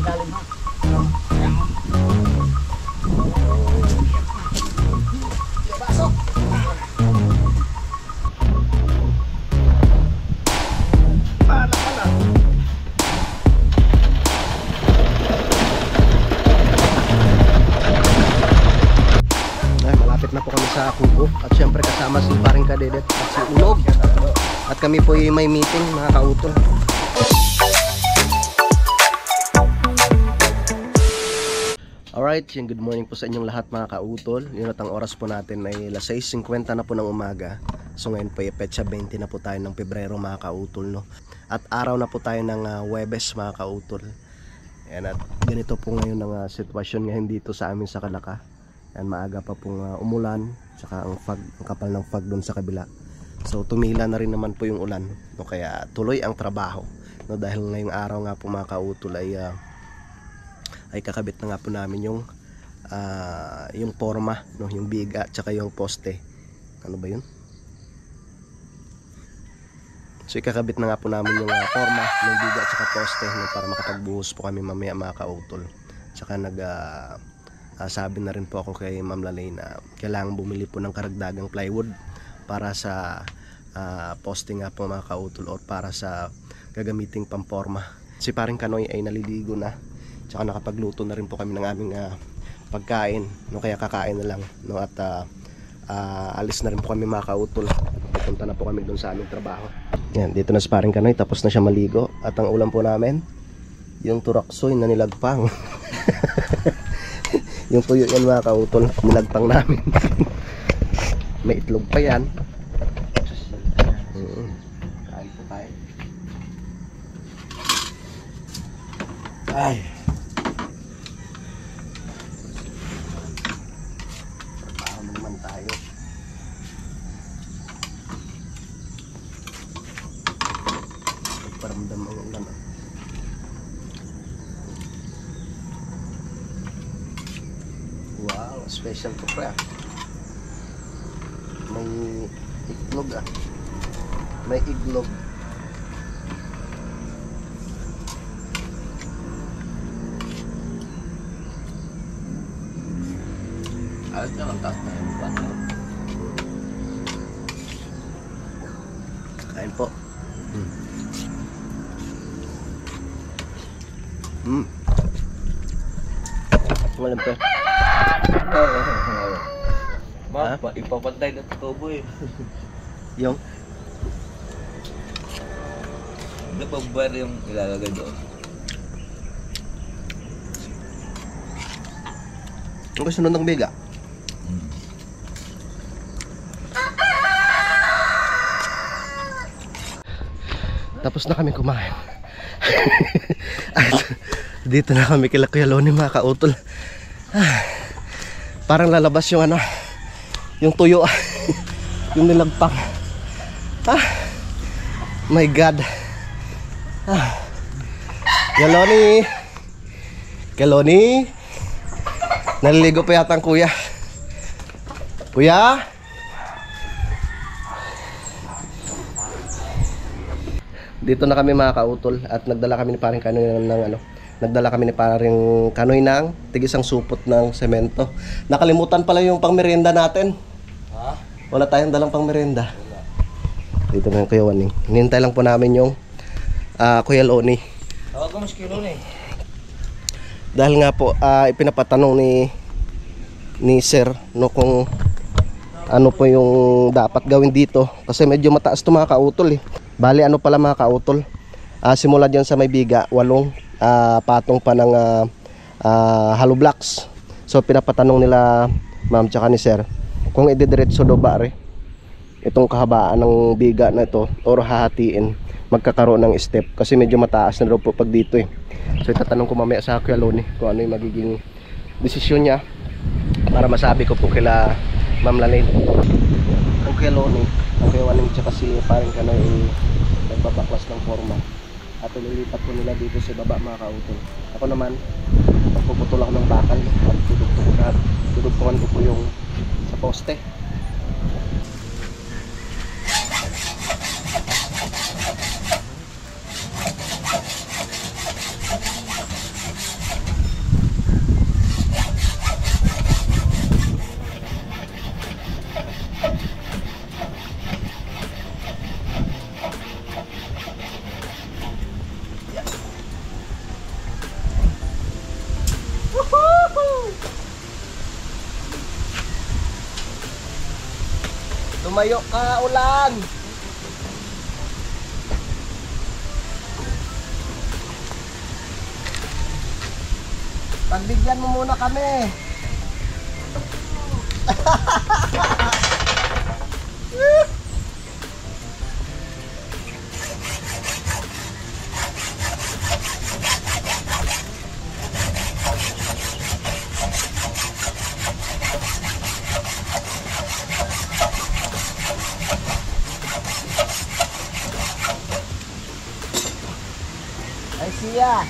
Na po kami sa kubo at syempre kasama si paring Kadedet at si Ulog at kami po may meeting mga kautol. Alright, good morning po sa inyong lahat mga kautol. Yun at ang oras po natin ay 6:50 na po ng umaga. So ngayon po ay petsa 20 na po tayo ng Pebrero mga kautol, no? At araw na po tayo ng Huwebes mga kautol. At ganito po ngayon ang sitwasyon ngayon dito sa amin sa Kalaka. Yan, maaga pa pong umulan, saka ang kapal ng fog doon sa kabila. So tumila na rin naman po yung ulan, no? Kaya tuloy ang trabaho, no? Dahil ngayong araw nga po mga kautol ay kakabit na nga po namin yung forma, no? Yung biga tsaka yung poste. Ano ba yun? So ikakabit na nga po namin yung forma, yung biga tsaka poste, no? Para makapagbuhos po kami mamaya mga kautol. Tsaka sabi na rin po ako kay Ma'am Lalay na kailangan bumili po ng karagdagang plywood para sa posting nga po mga kautol or para sa gagamiting pamporma. Si paring Kanoy ay naliligo na, tsaka nakapagluto na rin po kami ng aming pagkain, no? Kaya kakain na lang, no? At alis na rin po kami mga kautol. Pupunta na po kami doon sa aming trabaho. Yan, dito na si paring Kanoy, tapos na siya maligo. At ang ulam po namin, yung turaksoy na nilagpang. Yung tuyo yan mga kautol, nilagpang namin. May itlog pa yan. Kain po tayo. Ay, trabaho naman tayo. Nagparamdam ang ulan. Wow, special to craft. May iglog May iglog. Ayos na lang, taas na yung paano. Kain po. Walang pa. Ipapantay na tubo eh. Yung? Hindi pa ba yung ilalagay doon? Ang kasunod ng biga? Tapos na kami kumain. At dito na kami kila Kuya Loni mga kautol. Parang lalabas yung yung tuyo. Yung nilagpang. My God. Kuya Loni. Kuya Loni. Naliligo pa yata ang kuya. Kuya. Dito na kami mga kautol at nagdala kami ni paring Kanoy ng tigisang supot ng semento. Nakalimutan pala yung pangmerienda natin. Ha? Wala tayong dalang pangmerienda. Dito na yung Kuya Waning. Hinintay lang po namin yung Kuya Loni. Tawag mo si Kuya Loni. Dahil nga po ipinapatanong ni Sir, no, kung ano po yung dapat gawin dito kasi medyo mataas to mga kautol eh. Bali ano pala mga kautol, simula dyan sa may biga, 8 patong pa ng hollow blocks. So pinapatanong nila ma'am tsaka ni Sir kung idediretso do ba itong kahabaan ng biga na ito or hahatiin, magkakaroon ng step kasi medyo mataas na daw po pag dito eh. So itatanong ko mamaya sa Kuya Loni kung ano yung magiging desisyon niya para masabi ko po kila Ma'am Lalay. Ang Kuya Loni, ang Kuya Waning tsaka si paring Kanoy nagbabaklas ng forma at ililipat po nila dito sa baba mga kautol. Ako naman magpuputol ako ng bakal at dudugtungan ko po yung sa poste. Lumayo ka, ulan! Pagbigyan mo muna kami. Ay siya.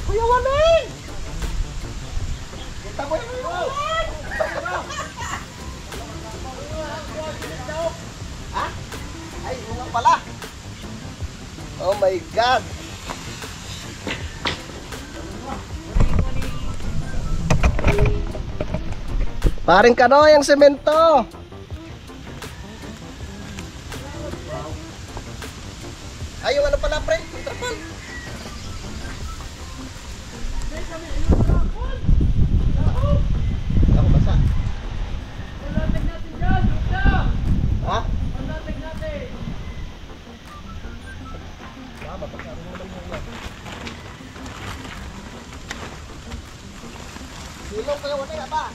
Kuya Waling! Kita mo yung Waling! Ha? Ay, mga pala. Oh my God! Paring Kanoy ang semento. Ay, yung ano pala, pre? Yung trapal. Ako basa. Ha? Silong kayo, wala nga ba?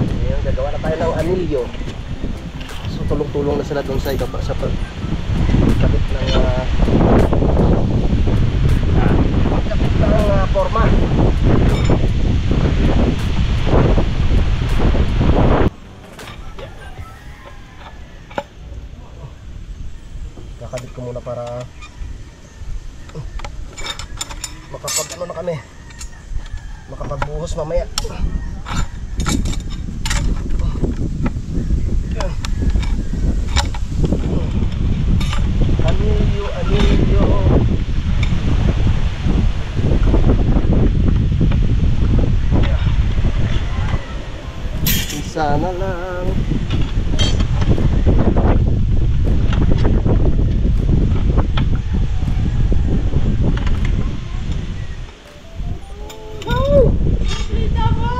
Ngayon, gagawa na tayo ng anilyo. So, tulong-tulong na sila doon sa ibaba sa pagkabit ng forma. Kakabit ko muna para makapag-ano na kami, makapagbuhos mamaya. Anilyo, anilyo. Sana lang. Wow! Lita mo!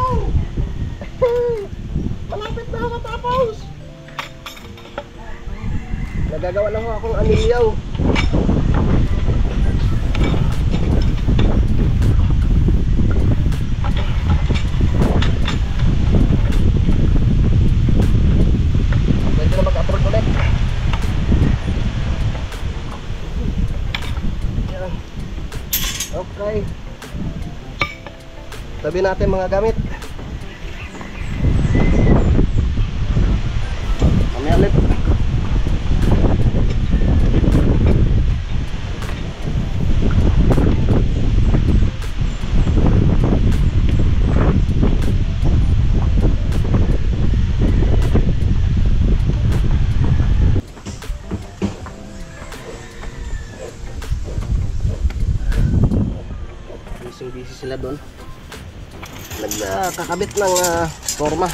Malapit na ako matapos. Nagagawa lang akong anilyaw. Pwede na mag-upload ulit. Yan. Okay. Tabi natin mga gamit. Mamaya ulit. Busy sila doon. Nagkakabit ng forma.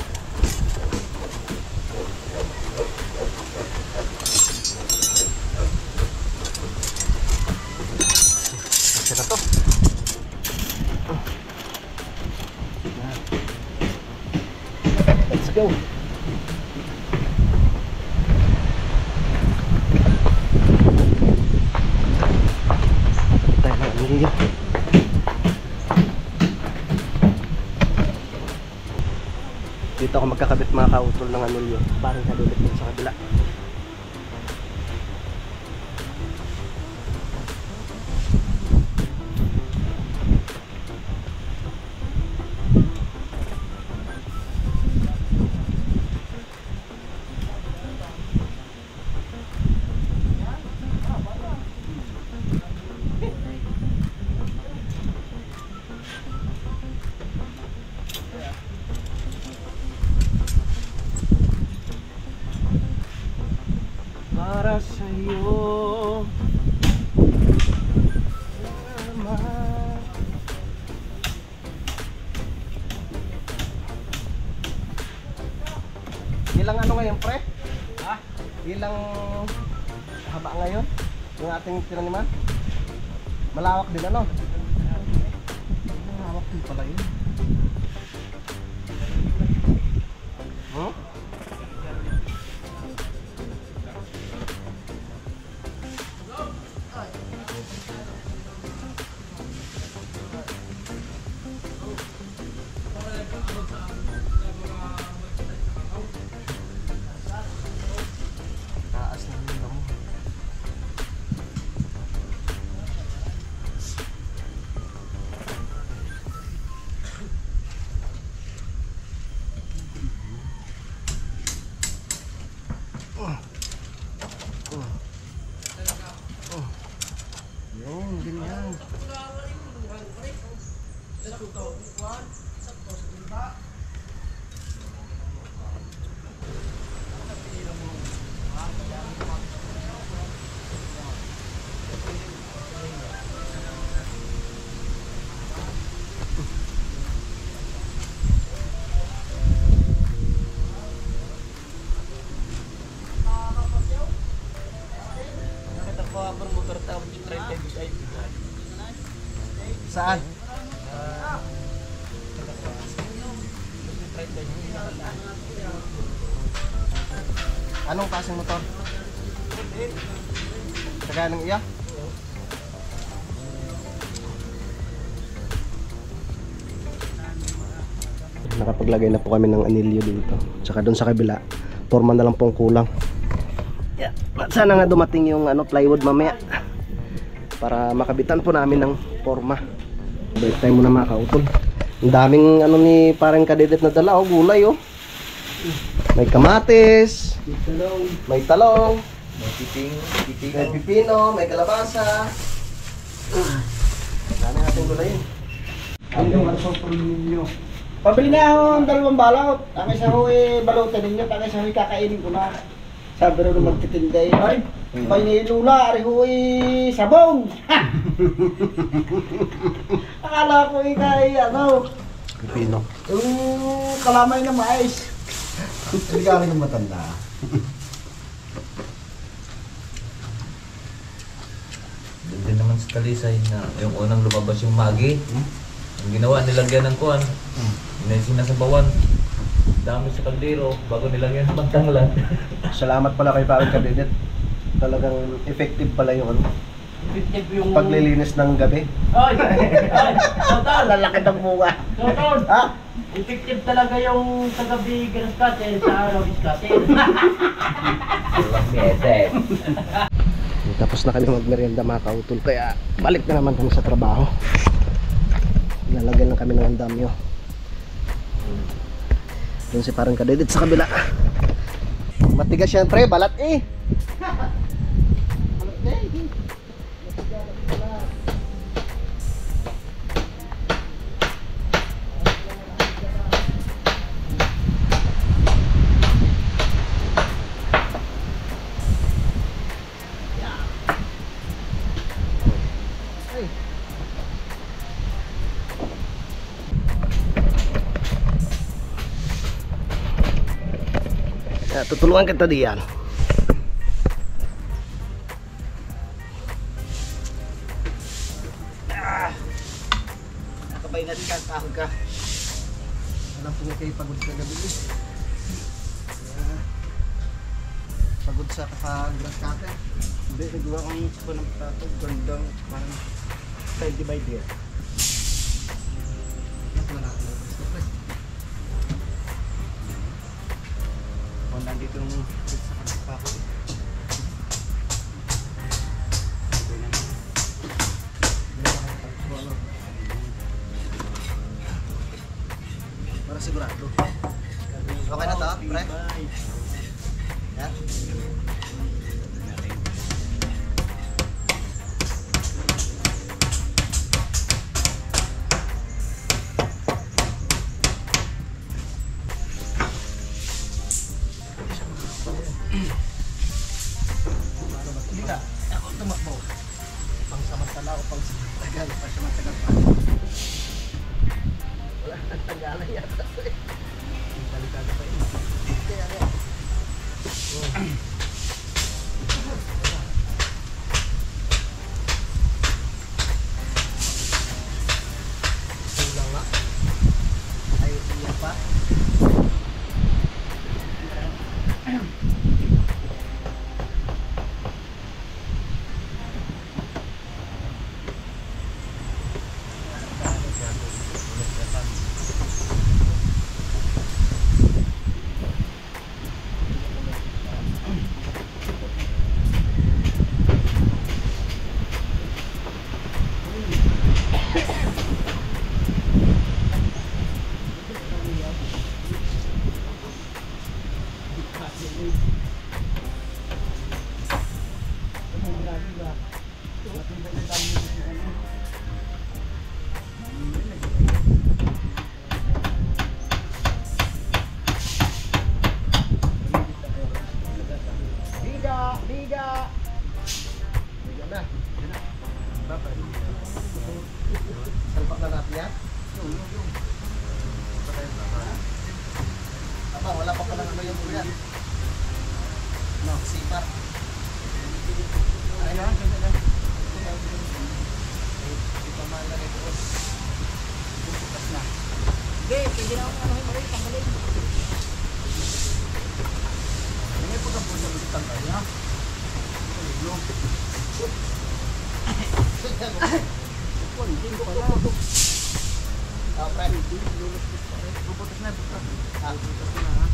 Kasi na to. Let's go. Tayo na anilyo. Dito ako magkakabit mga kautol ng anilyo. Parang kadulit din sa kabila. Ilang ano ngayon, pre? Ha? Ilang haba ngayon? Yung ating tinaniman? Malawak din ano? Malawak din pala yun. Hmm? Taas na yung damo. Yun, ganyan. Saan? Anong klaseng motor? Kagaya ng iya? Nakapaglagay na po kami ng anilyo dito. Tsaka doon sa kabila, forma na lang pong kulang. Yeah. Sana nga dumating yung plywood mamaya para makabitan po namin ng forma. Balik tayo muna mga kautol. Ang daming ni parang kadidet na dala, gulay May kamatis, may talong, May may pipino, may kalabasa. Dami natin gulayin. Pabili na akong 2 balot. Ang isa ho balutan ninyo, ang isa ho kakainin ko na. Sabi rin nung magtitinda ay nilula, ari ho sabong. Akala ko kay Pipino. yung kalamay na mais. Hindi ka ng matanda. Doon din naman sa Talisay na yung unang lumabas yung magi. Ang ginawa, nilagyan ng kuwan. Sinasabawan. Dami sa kaldero bago nilagyan ng pagtanglan. Salamat pala kay parang kadidet. Talagang effective pala yung Yung paglilinis ng gabi. Ay! Total! Lalaki ng bunga. Total! Ha? Effective talaga yung tagabi ganaskatin sa araw iskatin. Walang miyete. Tapos na kami magmerienda mga kautol. Kaya balik na naman kami sa trabaho. Lalagyan lang kami ng andamyo. Doon si parang kadedit sa kabila. Matigas yan pre, balat tutulungan kita diyan. Nakabay na rin kahon ka. Alam po nga kayo pagod sa gabi pagod sa kapag-graskate. Hindi, nagawa kong pa ng plato. Gandang parang side divider. Nandito yung sa kanang pako. Para sigurado. Okay na to, pre? Yan. Pangsamantala o pangsamantala pa siya matagal pa. Wala nang tagala yata. Balikado pa yun. Kaya Salpak na natin yan? Aba, wala pa palang ano yung kuya. No, sipar. Ay na, hindi pa malagay ko. Bukas na. Hindi, pwede na ako ano yung maray, tanggalin. Hindi po na po sa lutang tayo, ha? Hindi ko pala. Ah, friend. Bubutas na, bubutas. Bukas na, ha?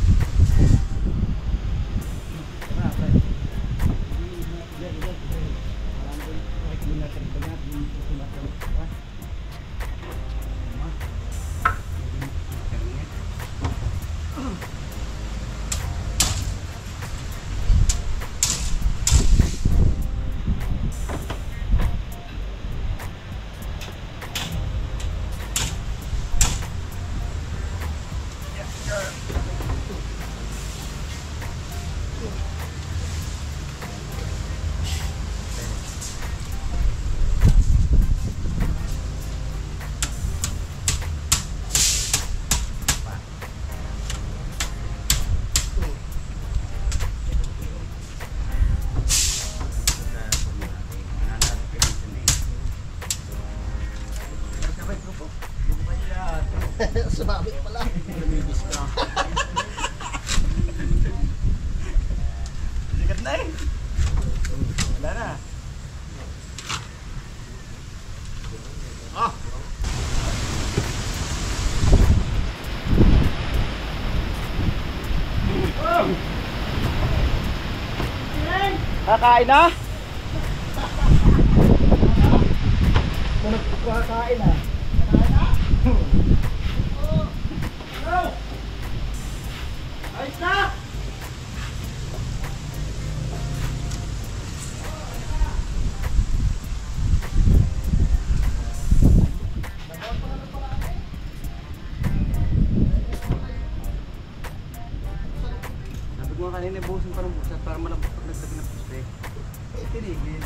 Sumami pala. Lumibis ka. Sikat na eh. Wala na. Kakain na? Kakain na. Ayos na! Sabi ko nga kanina, buhusin pa ng busat para malambot pag nagsabi ng puste. Tinigil.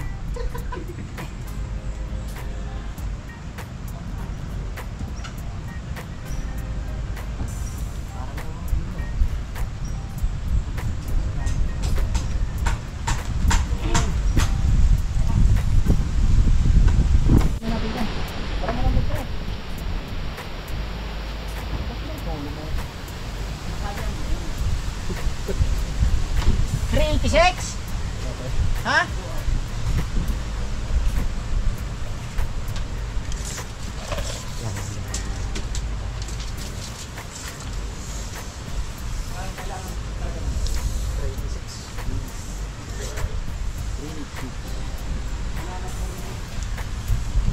Ha?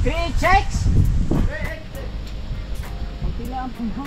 Three checks. Ang pila ang puno.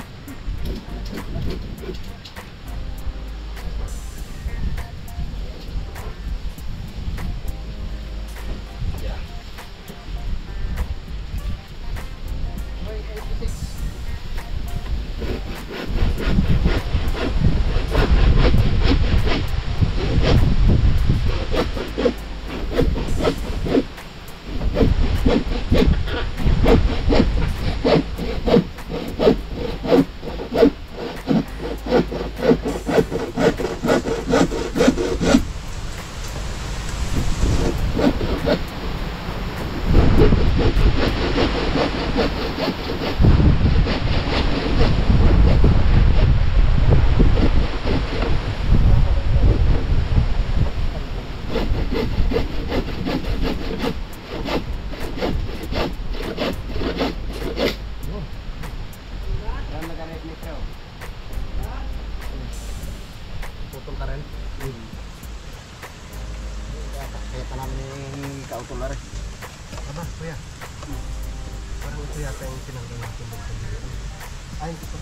Ay, hindi ko.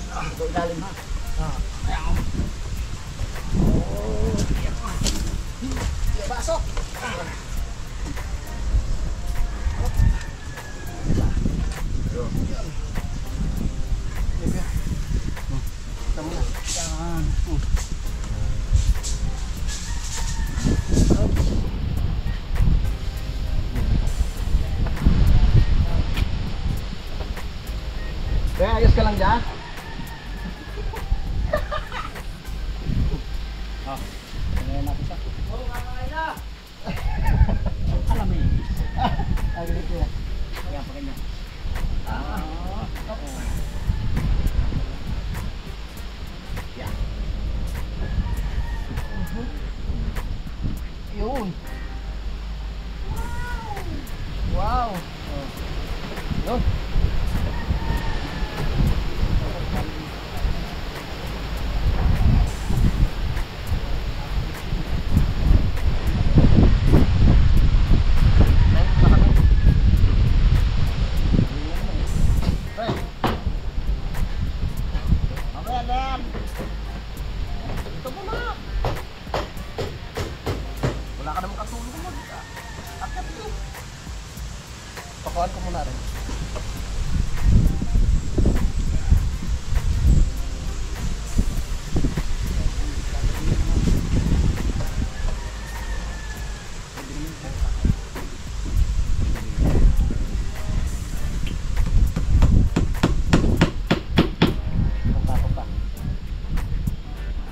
Ito ilalim ha. Pasok! Yan. Kaya ayos ka lang dyan. Ngayon natin siya. Alam mo yun. Ay, ganito yan. Kaya pa kanya. Yun. Wow. Yun. Mamaya na yan. Ito mo na. Wala ka naman katulong mo. Akyat ko. Pakuhan ko muna rin. Pagpapag pa.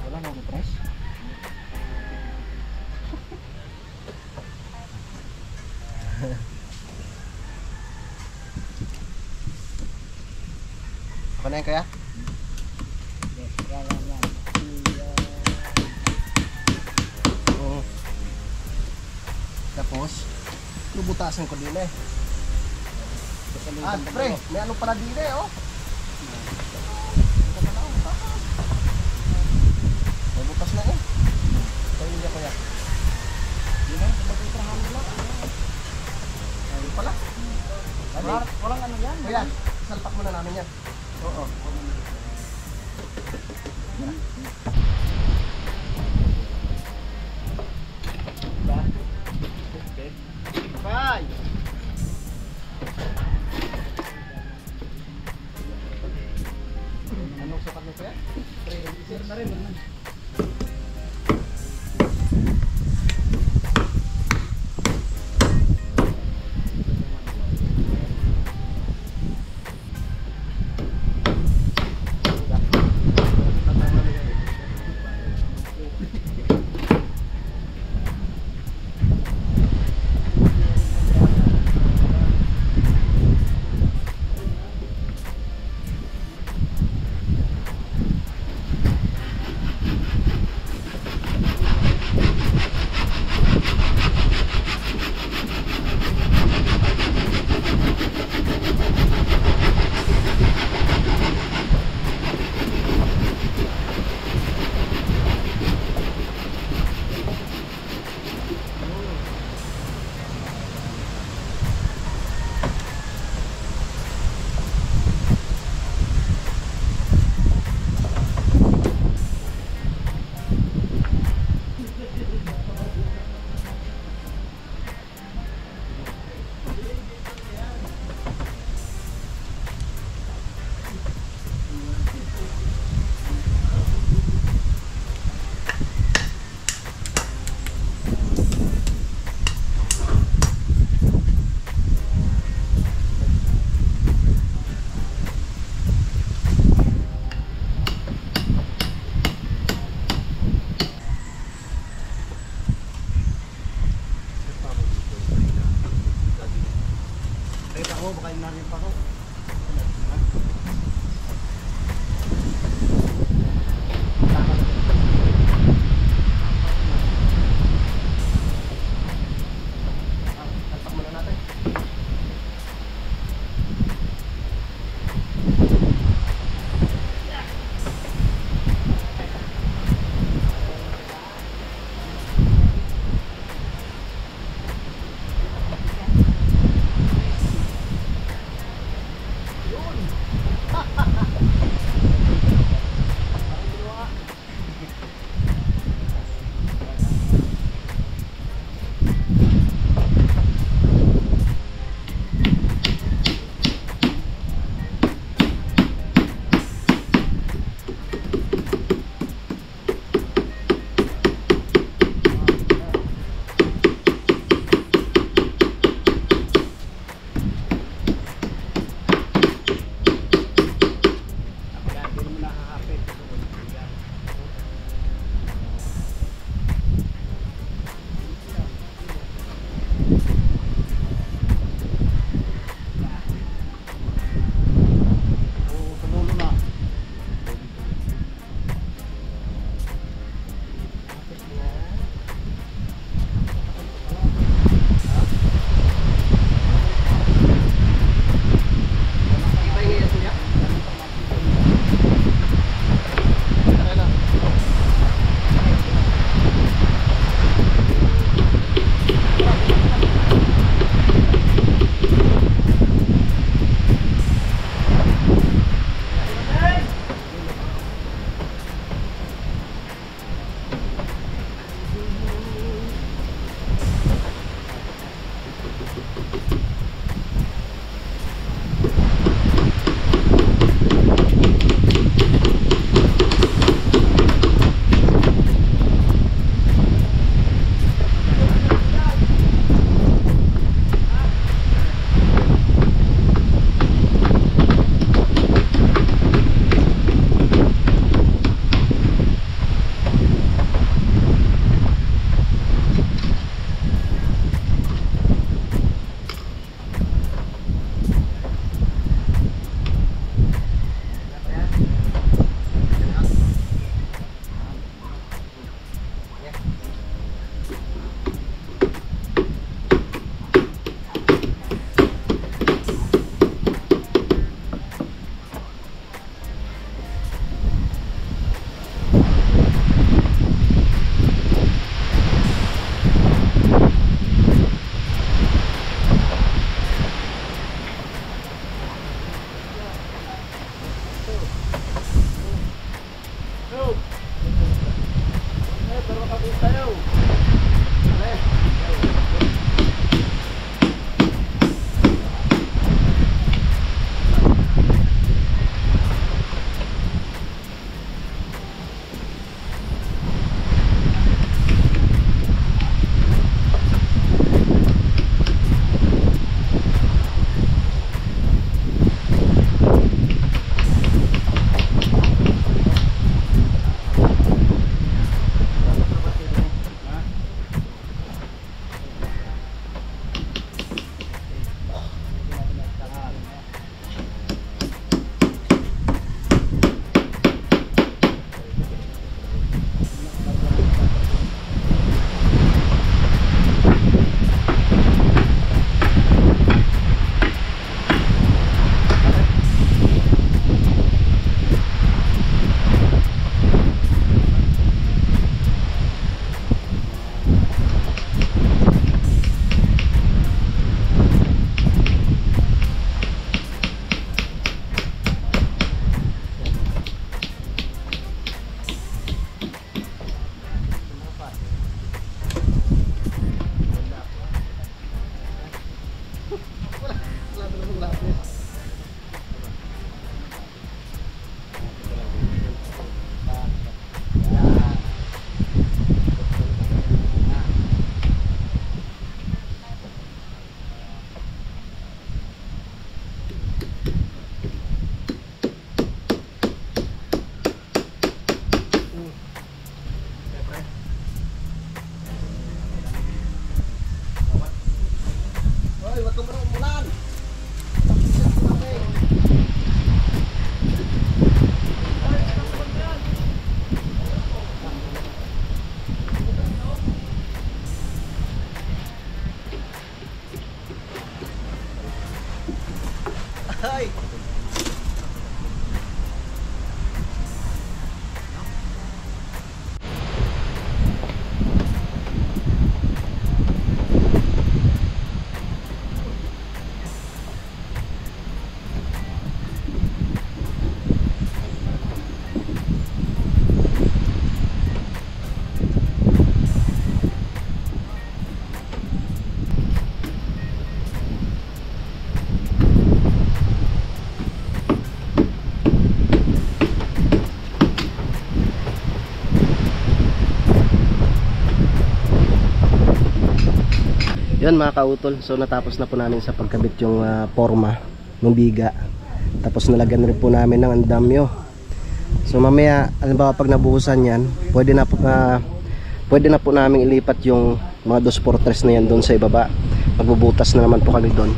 Wala na press. Ako na yan kaya? Yes, yan. Oo. Tapos, lubutasin ko din eh. Ah, pre, may ano pala din eh, oh. May butas na eh. Kaya hindi ko yan. Yun na, magpitrahan mo lang. Ayun pala. Walang ano yan. Kuya, salpak muna namin yan. Oo. Bye! Anong sapat mo kuya? Sir na rin. Yan mga kautol, so natapos na po namin sa pagkabit yung forma ng biga. Tapos nalagyan rin po namin ng andamyo. So mamaya, halimbawa pag nabuhusan yan, pwede na po namin ilipat yung mga 2x3 na yan doon sa ibaba. Magbubutas na naman po kami doon.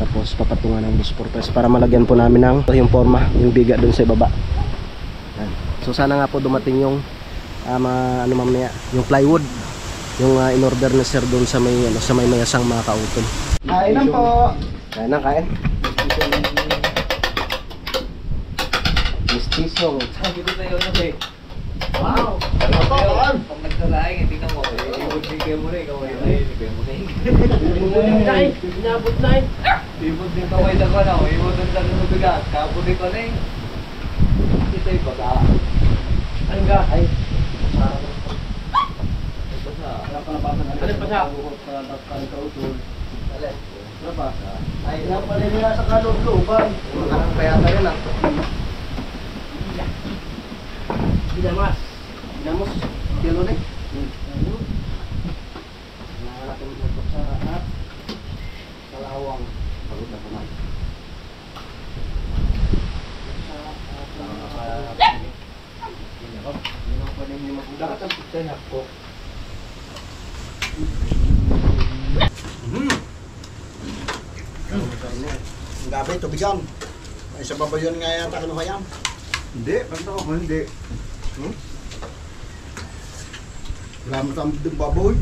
Tapos papatungan ng 2x3 para malagyan po namin ng yung forma, yung biga doon sa ibaba. Yan. So sana nga po dumating yung mamaya, yung plywood. Yung in-order na sir doon sa may mayasang mga kautol. Kainan po. Kain na, kain. Mistisong. Sabi ko sa'yo na eh. Wow. Pag nagsalaing, tingnan mo. Ibod mo rin. Inabot na eh. Ibod din kaway na ko na. Ibod din sa bigat. Kapod din ko na eh. Ito yung baga. Ano ka? Ay. Ano pa sa? Ay, lang pala nila sa kalooban. Ang payata yun ah. Binamas. Binamos. Kilo na eh. Nakalaking tutok sa at kalawang. Pagod na po na. Gabi, tubigan. Ay, sa babayon nga yata ano kaya? Hindi, pagka ako hindi. Wala mo tayong yung baboy.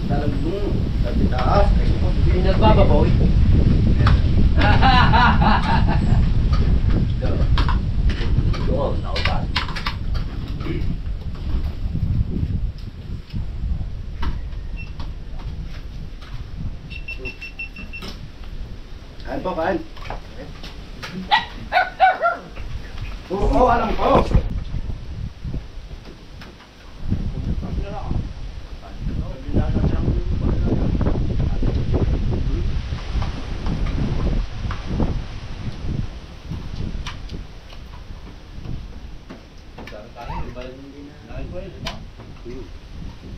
Talagang sa taas. Pinagbababoy. Doon, nautan. Kain po, kain. Oo, alam ko.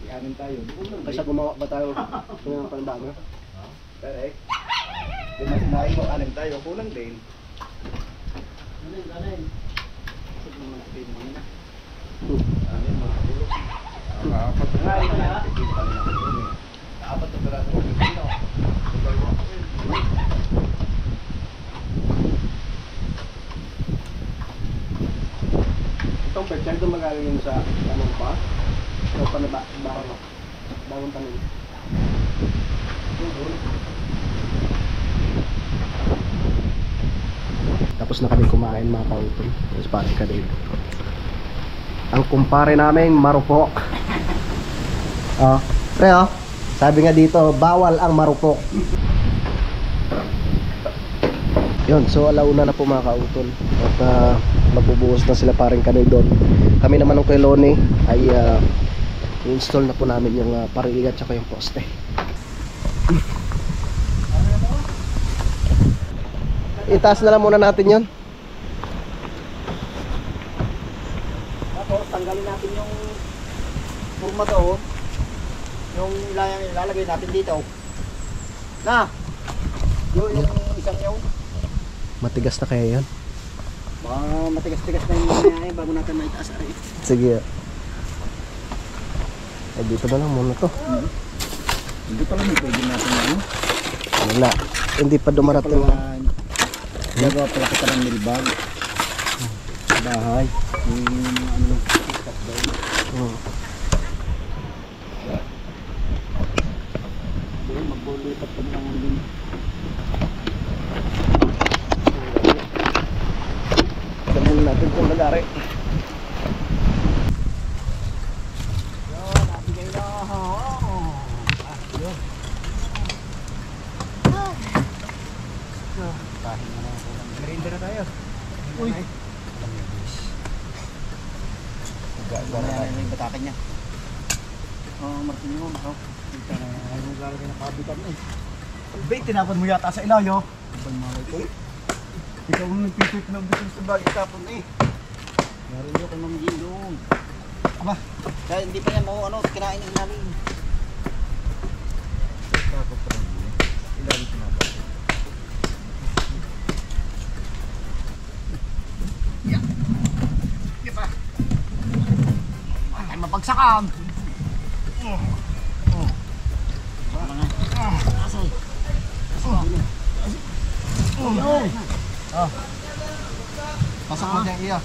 Iamin tayo. Kasi gumawa ba tayo ng panibago? Correct. Di mas sinabi mo, alam tayo. Kulang din. Galing. Sige mo natin muna. Amin, mga tulog. Apat na nga. Apat na pala sa Pilipino. Itong pechay, ito magaling yun sa anong pa? O bagong tanim. Tapos na kami kumain mga kautol. Tapos parang ka din. Ang kumpare namin marupok. Oh, pre oh. Sabi nga dito, bawal ang marupok. Yun, so alauna na po mga kautol. At magbubuhos na sila paring kanoy doon. Kami naman ng kay Loni ay i-install na po namin yung parilya at saka yung poste. Itaas na lang muna natin yon. Tapos tanggalin natin yung forma doon. Yung ilalagay natin dito. Na! Yung isang yun. Matigas na kaya yan? Baka matigas-tigas na yung mga bago natin maitaas. Sige. Ay, dito na lang muna to. Hindi pala may pwede natin ano. Wala. Hindi pa dumarating. Gagawa pala kita ng milbag. Sa bahay. Yung ano, stop down. Doon, magbulipat pa ng din. Sabihin natin kung nagari. Yun, nabigay na. Yun. Merienda na tayo. Uy. Gano'n na yung batakan niya. Martin mo. Kita na yung lalagay ng kabitan eh. Bait, tinapon mo yata sa ilayo. Ibang mga ito. Ikaw ang nagpisit ng business sa bagay tapon eh. Meron nyo kang mamigin doon. Aba, kaya hindi pa yan mo kinain ng ilalim. Tapos pa rin. Ilalim tinapon. Mapagsakan. Pasak mo dyan iya.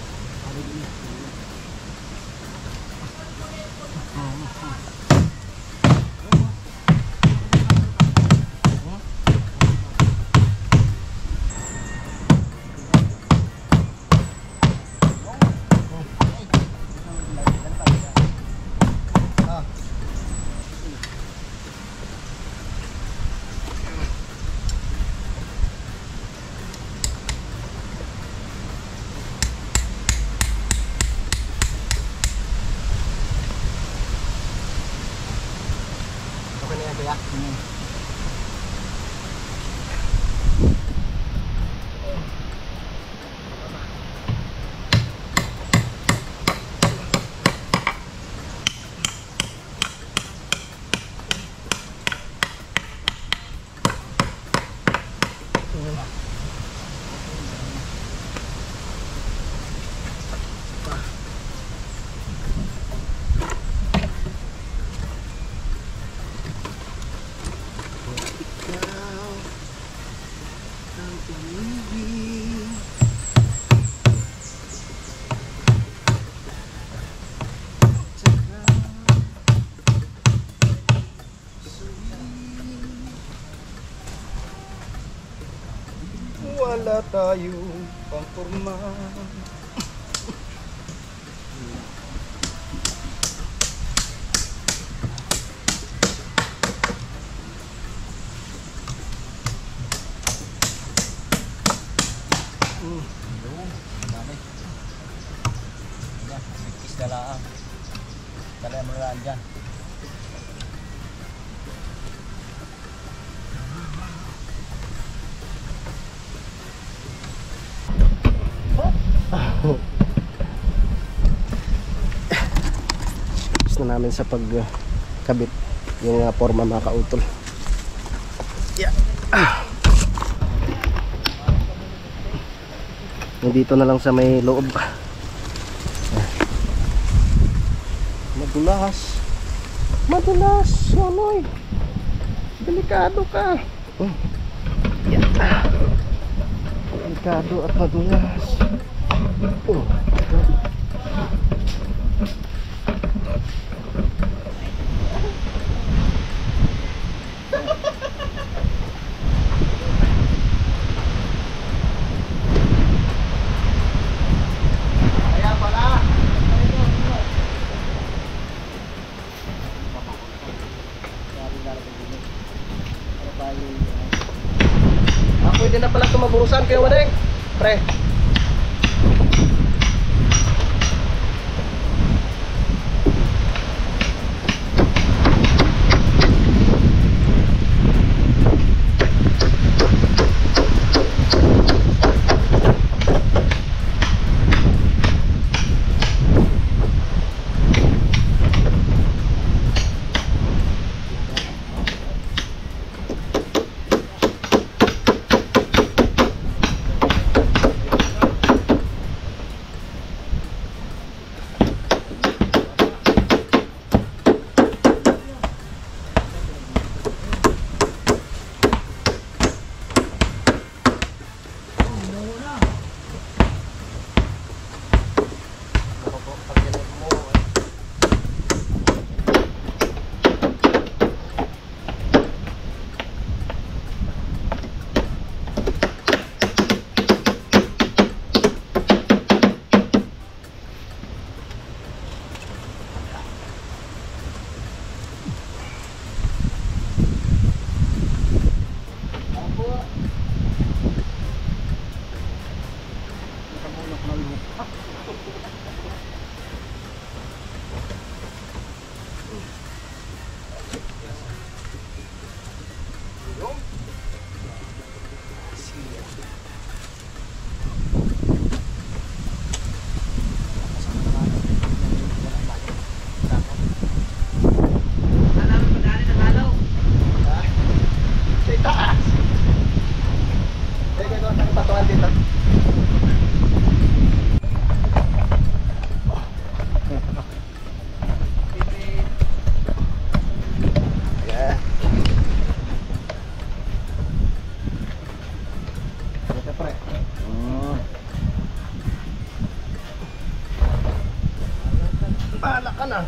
Okay na yan kaya? Wala tayong pangporma. kalaan. Talay mo lang dyan. Tapos na namin sa pagkabit yung forma mga kautol. Yeah. Dito na lang sa may loob. Madulas. Madulas, Sonoy. Delikado ka. Yeah. Delikado at madulas. Oh. Pwede na pala tumaburusan kayo, Wadeng. Pre. Bahala ka na.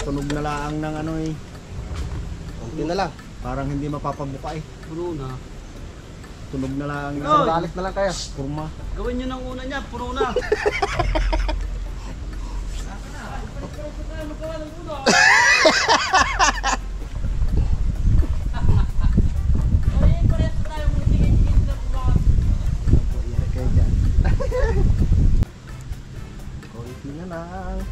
Tunog na laang ng ano eh. Kunti na lang. Parang hindi mapapabuka eh. Puno na. Tunog na lang ng Isang balik na lang kaya. kurma. Gawin nyo ng una niya, puno na. Kayo dyan. Kunti na lang.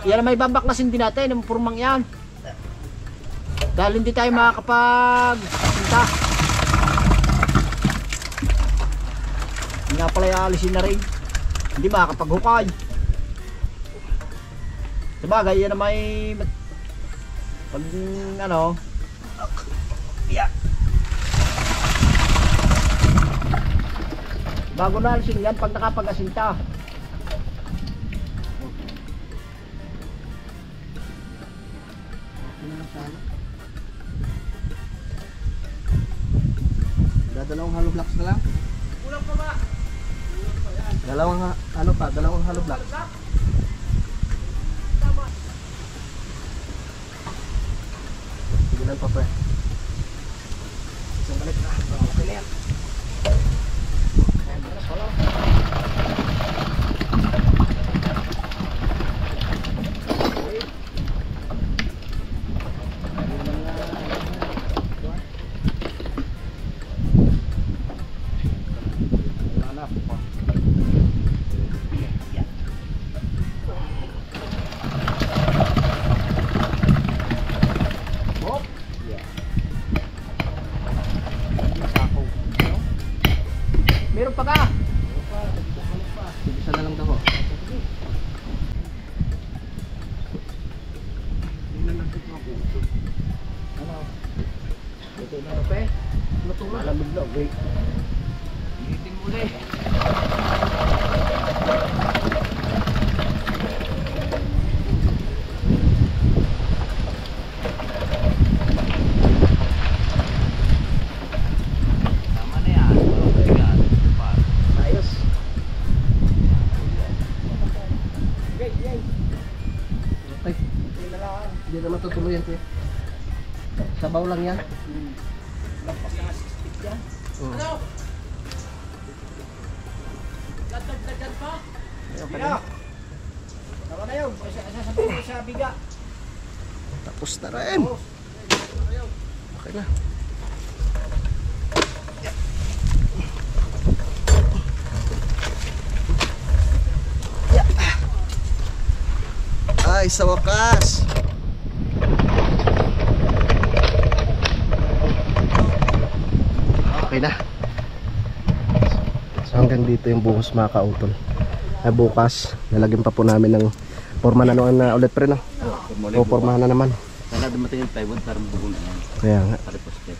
Yan ang may babaklasin din natin, yung purmang yan. Dahil hindi tayo makakapag-punta. Hindi nga pala aalisin na rin. Hindi makakapaghukay. Sabagay, yan ang may... Pag ano... Bago na alisin yan, pag nakapag-asinta. dalawang hollow blocks na lang. Kulang pa ba? Dalawang hollow blocks. Sige lang pa pre. Isang balik na. Okay na yan. Meron pa ka? Isa na lang daw. Ito na rin pa eh. Luto na. Malamig na, wait. Iting muli. Tama na yan. Ayos. Okay. Hindi naman tutuloy yan, kuya. Sabaw lang yan. Lampas na nga 6 yan. Ano? Dagdag pa? Okay Biga! Tama na yun. Sasabihin ko sa biga. Tapos na rin. Okay na. Ay, sa wakas. Okay na. So hanggang dito yung buhos mga kautol. Ay bukas, lalagyan pa po namin ng forma na naman na ulit pre no? O formahan na naman. Sana dumating yung plywood para mabugol na yan. Kaya nga. Para poste.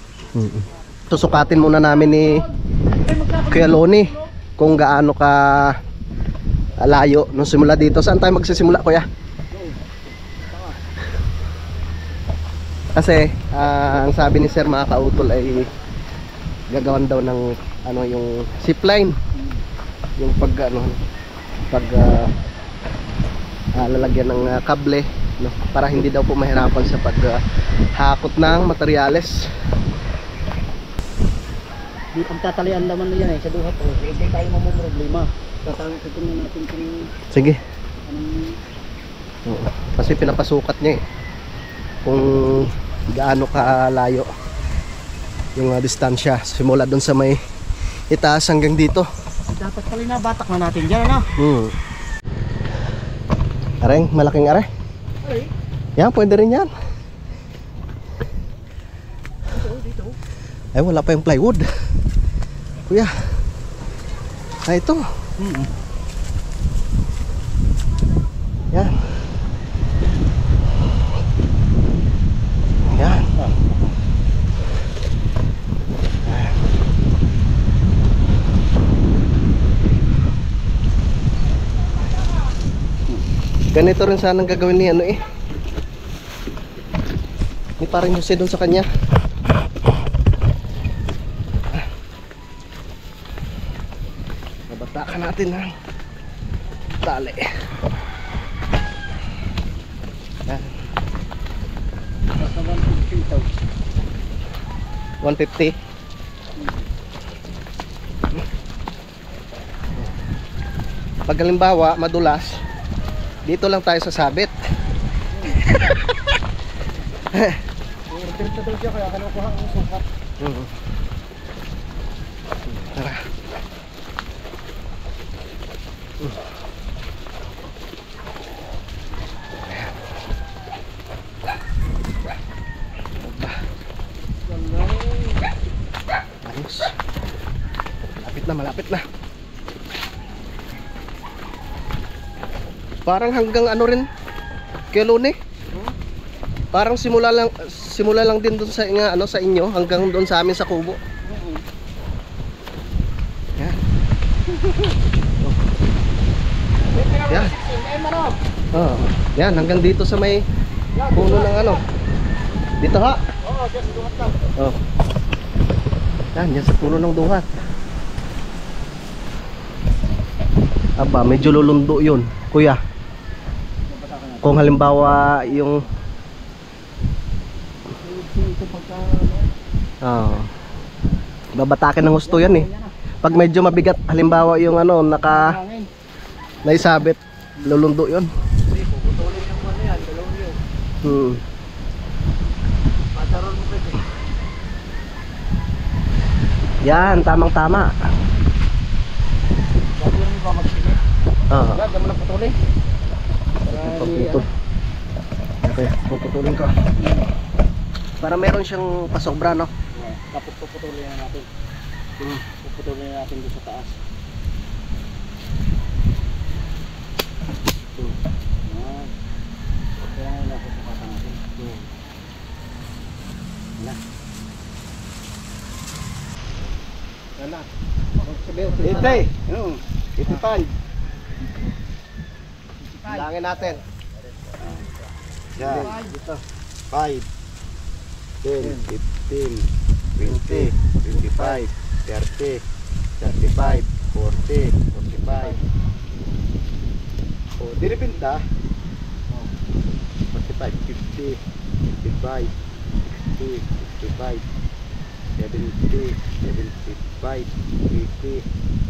Susukatin muna namin ni Kuya Loni kung gaano ka layo nung simula dito. Saan tayo magsisimula kuya? Kasi ang sabi ni Sir mga kautol ay gagawan daw ng ano yung zipline, yung lalagyan ng kable no? Para hindi daw po mahirapan sa paghakot ng materyales. Di pagtatalian naman na yan eh. Sa duhat ko. Hindi tayo mamumroblema. Tatanggapin natin kung Sige. anong... Oo. Kasi pinapasukat niya eh kung gaano kalayo yung distansya simula doon sa may itaas hanggang dito. Dapat pala nabatak na natin dyan, ano? Areng, malaking are. Ay, Yan, pwede rin yan. dito. Ay, wala pa yung plywood. Kuya. Ay, ito. Yan. Yan. Ganito rin sanang gagawin ni ano eh. Ni parang Jose doon sa kanya. Nabatakan natin ng tali. Yan. Basta 150 ito. 150. Pag halimbawa madulas, dito lang tayo sasabit. Order na daw siya kaya kinukuha ang sukat. Tara. Ayos. Malapit na. Parang hanggang ano rin kay Loni. Parang simula lang din doon sa sa inyo hanggang doon sa amin sa kubo. Yan. Yan. Oh, yan hanggang dito sa may puno ng ano. Dito ha. Oo, just duhat lang. Oh. Yan sa puno ng duhat. Aba, medyo lulundo yun, kuya. Kung halimbawa yung babatakin ng gusto yan eh. Pag medyo mabigat, halimbawa yung ano, naisabit, lulundo yun. Puputulin yung ano yan, dalawang yun. Pasaron mo kasi. Yan, tamang tama. Sabi mo ba magsigit? Wala, mo lang putulin. Pagputol. Okay, puputulin ko. Para meron siyang pasobra, no? Tapos puputulin na natin. Puputulin na natin doon sa taas. Kaya ngayon na pupukatan natin. Wala. Wala. Ite! Ano? 85. Bilangin natin. Yan. Dito. 5, 10, 15, 20, 25, 30, 35, 40, 45. O, dinipinta. 45, 50, 55, 60, 65, 70, 75, 80.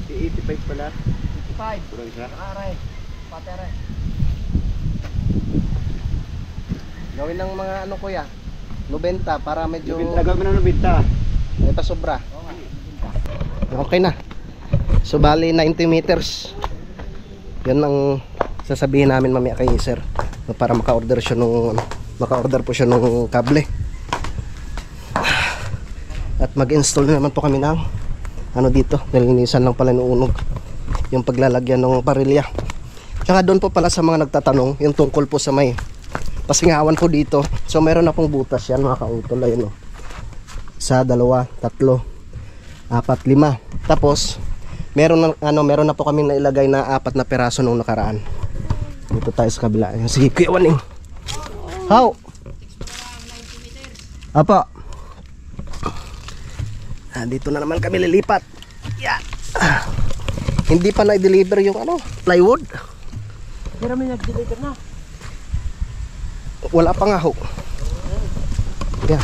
Si 85 pala. 55. Kurang siya. Aray. Patere. Gawin ng mga ano kuya, 90 para medyo Gawin na ng binta. may pasobra. Okay na. So bali 90 meters. Yan ang sasabihin namin mamaya kay sir para maka-order siya maka-order po siya ng kable. At mag-install na naman po kami ng ano dito, nilinisan lang pala ng unog yung paglalagyan ng parilya. Tsaka doon po pala sa mga nagtatanong yung tungkol po sa may pasingawan po dito. So meron na pong butas yan mga kautol. Ayun o. 1, 2, 3, 4, 5. Tapos meron na po kaming nailagay na 4 na peraso nung nakaraan. Dito tayo sa kabila. Sige Kuya Waning. How? Apa? Dito na naman kami lilipat. Yan. Hindi pa na-deliver yung plywood. Pero may nag-deliver na. Wala pa nga ho. Yan.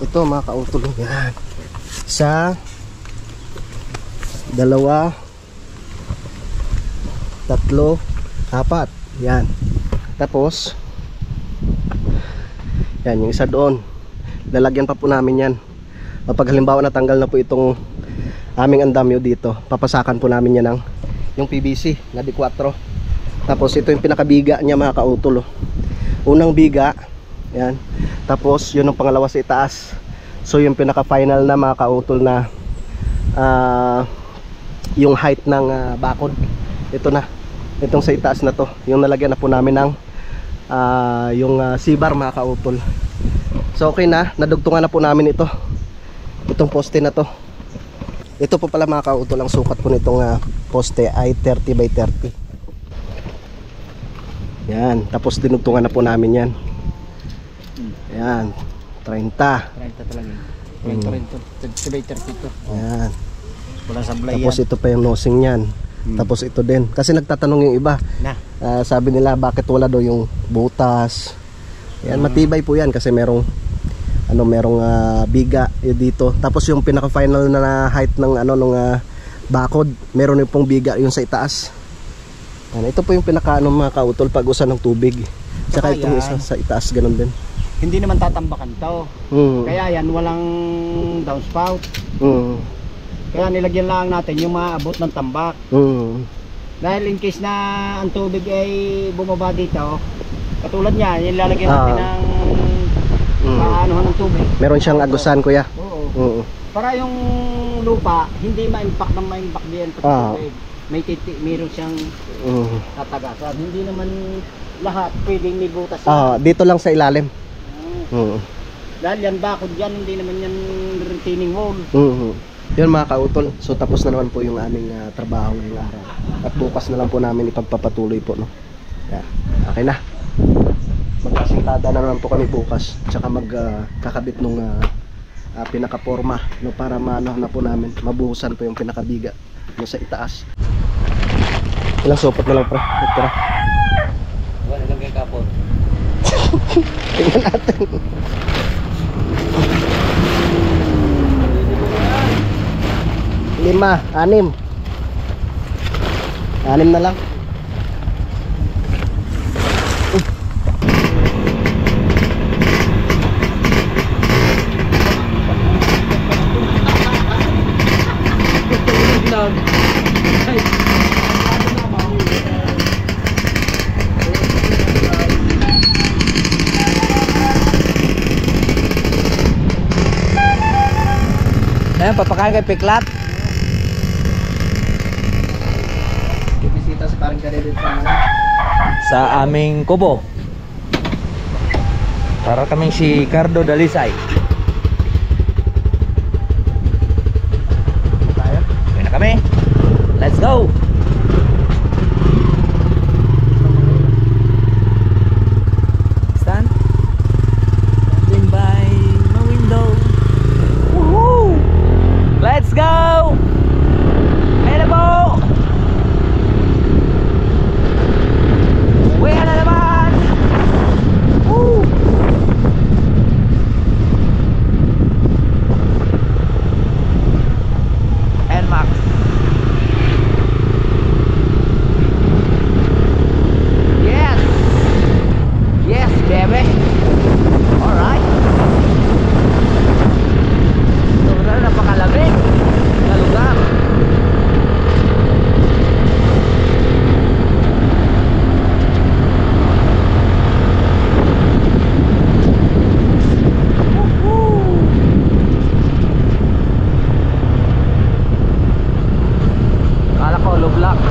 Ito mga kautol. Yan. 1, 2, 3, 4. Yan. Tapos yan yung isa doon. Lalagyan pa po namin yan. Pag halimbawa natanggal na po itong aming andamyo dito, papasakan po namin yan ng yung PVC na D4. Tapos ito yung pinakabiga niya mga kautol. Unang biga, yan. Tapos yun ang pangalawa sa itaas. So yung pinaka final na mga kautol na yung height ng bakod. Ito na. Itong sa itaas na to. Yung nalagyan na po namin ng yung C-bar mga kautol. So okay na, nadugtungan na po namin ito. Itong poste na to. Ito po pala mga kautol, ang sukat po nitong poste ay 30 by 30. Yan, tapos dinugtungan na po namin yan. Yan, 30. 30 talaga. 30 by 30 to. Yan. Wala sablay Tapos yan. ito pa yung nosing yan. Tapos ito din. Kasi nagtatanong yung iba. Na. Sabi nila bakit wala daw yung butas. Yan, matibay po yan kasi merong biga dito. Tapos yung pinaka final na height ng bakod, meron yung pong biga yung sa itaas. Yan, ito po yung pinaka mga kautol pag usan ng tubig. Tsaka itong isa sa itaas ganun din. Hindi naman tatambakan to. Kaya yan walang downspout. Kaya nilagyan lang natin yung maabot ng tambak. Dahil in case na ang tubig ay bumaba dito, katulad niya, yung lalagyan natin ng paanohan ng tubig. Meron siyang agusan kuya. Oo. Para yung lupa hindi ma-impact ng ma-impact diyan sa tubig. Meron siyang tatagasan. Hindi naman lahat pwedeng may butas. Dito lang sa ilalim. Dahil yan bakod yan, hindi naman yan retaining wall. Yun mga kautol. So tapos na naman po yung aming trabaho ngayong araw. At bukas na lang po namin ipagpapatuloy po, no. Yeah. Okay na. Magkasintada na naman po kami bukas. Tsaka magkakabit nung pinaka-forma, no, para maano na po namin, mabuhusan po yung pinakabiga no, sa itaas. Ilang supot na lang pre, tira. Wala lang kay kapon. Tingnan natin. 5, 6. 6 na lang. Ayan, papakain kay Piklat. Bisita sa parang kadedit Sa aming kubo. Para kaming si Cardo Dalisay. Uwi na kami. Let's go! Standing by my window. Woohoo! Let's go! Ayan na po! Uwi na naman! Woo! NMAX. Yes! Yes, baby! Alright! Sobrang napakalamig na lugar. Kala ko lublak.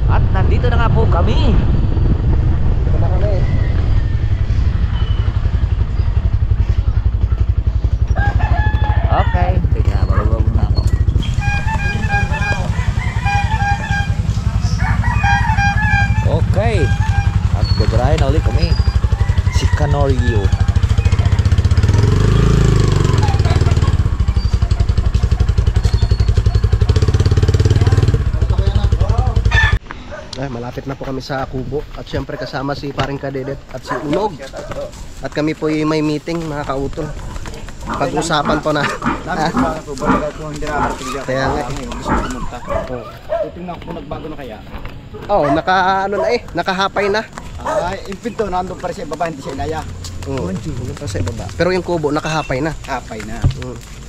At nandito na nga po kami. Okay, teka, marunong na ako. Okay, at gagarahin na ulit kami si Canorio. Malapit na po kami sa kubo at syempre kasama si paring Kadedet at si Unog. At kami po ay may meeting mga kautol. Pag-usapan po na. Kaya nga Titingnan ko nagbago na kaya. nakahapay na. Yung pinto nandun pa rin sa ibaba, hindi siya inaya. Sa ibaba. Pero yung kubo nakahapay na. Kapay na.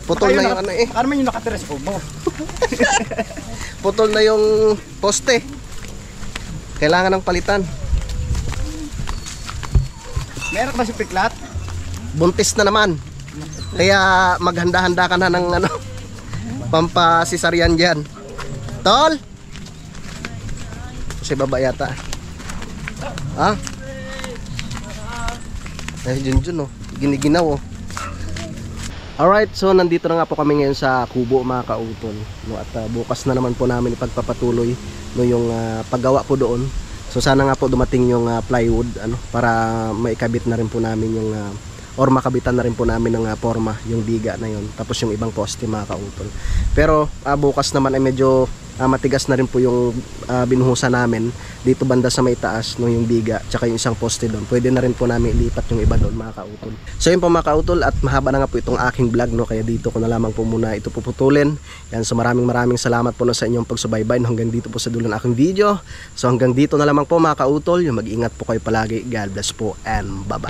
Putol na yung Ano man yung nakatira sa kubo? Putol na yung poste. Kailangan ng palitan. Meron ka ba si Piklat? Buntis na naman. Kaya maghanda-handa ka na ng pampasisaryan dyan. Tol! Kasi baba yata. Ha? Ay, Junjun oh. Giniginaw oh. Alright, so nandito na nga po kami ngayon sa kubo mga kautol. No, at bukas na naman po namin ipagpapatuloy no, yung paggawa po doon. So sana nga po dumating yung plywood para maikabit na rin po namin yung or makabitan na rin po namin ng forma, yung biga na yun. Tapos yung ibang poste mga kautol. Pero bukas naman ay medyo matigas na rin po yung binuhusan namin dito banda sa may taas, no, yung biga tsaka yung isang poste doon. Pwede na rin po namin ilipat yung iba doon mga kautol. So yun po mga kautol, at mahaba na nga po itong aking vlog, no, kaya dito ko na lamang po muna ito puputulin. Yan, so maraming salamat po sa inyong pagsubaybay hanggang dito po sa dulo ng aking video. So hanggang dito na lamang po mga kautol, yung mag-ingat po kayo palagi. God bless po and bye bye.